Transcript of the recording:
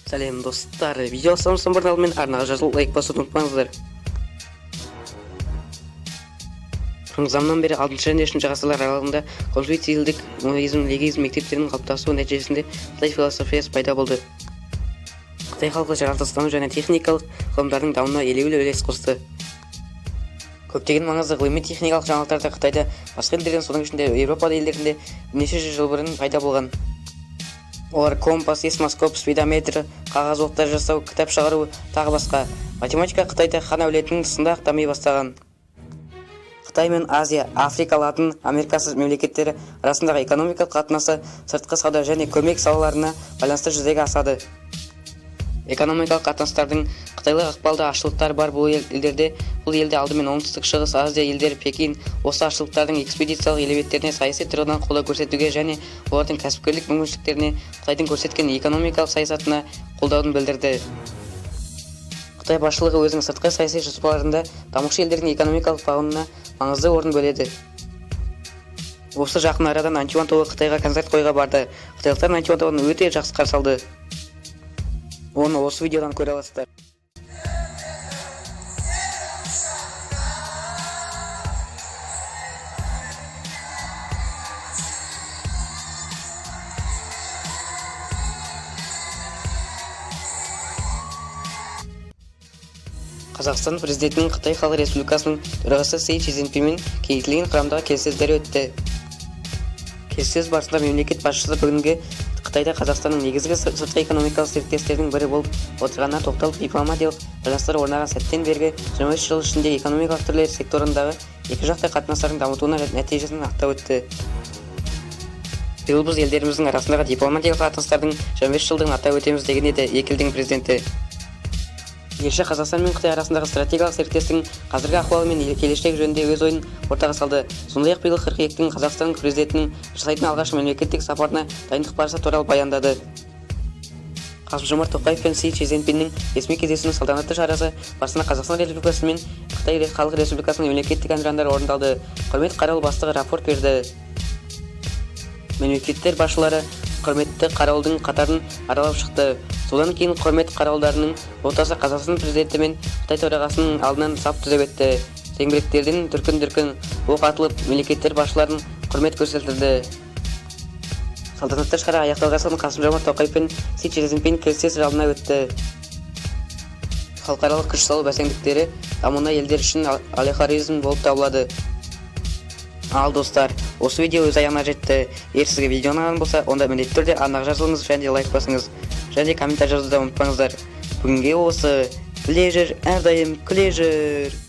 Сәлем достар, видео саламын бұрын алдымен арнаға жазылып лайк басуды ұмытпаңыздар. Бұрынғы заманнан бері 6 және 3 ғасырлар аралығында конфуцийлік, монизм, легизм мектептерінің қалыптасуы нәтижесінде Қытай философиясы пайда болды. Қытай халқы жаратылыстану және техникалық ғылымдардың дамуына елеулі үлес қосты. Көптеген маңызды ғылыми-техникалық жаңалықтар Қытайда, басқа елдерден, соның ішінде Еуропа елдерінде бірнеше жүз жыл бұрын пайда болған. Олар компас, сейсмоскоп, спидометр, қағаз оқтар жасау, кітап шығару, тағы басқа. Математика Қытайда хан әулетінің тұсында дами бастаған. Қытай мен Азия, Африка, Латын Америкасы мемлекеттері арасындағы экономикалық қатынасы сыртқы сауда және көмек салаларына байланысты жүзеге асады. Экономикалық қатынастардың Қытайлық ықпалды ашылықтар бар бұл елде алдымен оңтүстік шығыс Азия елдері Пекин осы ашылықтардың экспедициялық элементтеріне саяси тұрғыдан қолдау көрсетуге және олардың кәсіпкерлік мүмкіншіліктеріне Қытайдың көрсеткен экономикалық саясатына қолдаудың білдірді. Қытай басшылығы өзінің сыртқы саяси жоспарларында дамушы елдердің экономикалық бағынына маңызды орын бөледі. Осы жақын арадан Антуан тобы Қытайға концерт қойға барды. Қытайлықтар Антуан тобын өте жақсы қарсы алды. Оны осы видеодан көре аласыздар. Қазақстан президентінің Қытай Халық Республикасының төрағасы Си Цзиньпинмен кеңейтілген құрамдағы келіссөздері өтті. Келіссөз барысында мемлекет басшысы бүгінгі Қытайда Қазақстанның негізгі сыртқы экономикалық серіктестердің бірі болып отырғанына тоқталып, дипломатиялық байланыстар орнаған сәттен бергі 23 жыл ішінде экономикалық түрлері секторындағы екіжақты қатынастардың дамытуына нәтижесін атап өтті. Биыл біз елдеріміздің арасындағы дипломатиялық қатынастардың 25 жылдығын атап өтеміз деген еді екі елдің президенті. Елші Қазақстан мен Қытай арасындағы стратегиялық серіктестіктің қазіргі ахуалы мен келешек жөнінде өз ойын ортаға салды. Сондай-ақ биыл қыркүйектің Қазақстанның президентінің жасайтын алғашқы мемлекеттік сапарына дайындық барысы туралы баяндады. Қасым-Жомарт Тоқаев пен Си Цзиньпиннің ресми кездесуінің салтанатты шарасы барысында Қазақстан Республикасы мен Қытай Халық Республикасының мемлекеттік әнұрандары орындалды. Құрмет қарауыл бастығы рапорт берді. Мемлекеттер басшылары құрметті қарауылдың қатарын аралап шықты. Содан кейін құрмет қарауылдарының ортасы Қазақстан президенті мен Қытай төрағасының алдынан сап түзеп өтті. Зеңбіректерден дүркін-дүркін оқ атылып, мемлекеттер басшыларын құрмет көрсетілді. Салтанатты шара аяқталған соң Қасым-Жомарт Тоқаев пен Си Цзиньпин келіссөз залына өтті. Халықаралық күш салу бәсеңдіктері дамуына елдер үшін алехаризм болып табылады. Ал достар, осы видео өз аяғына жетті. Егер сізге видео ұнаған болса, онда міндетті түрде арнаға жазылыңыз және лайк басыңыз. Және комментарий жазуды ұмытпаңыздар. Бүгінге осы. Біле жүр, әрдайым күле жүр.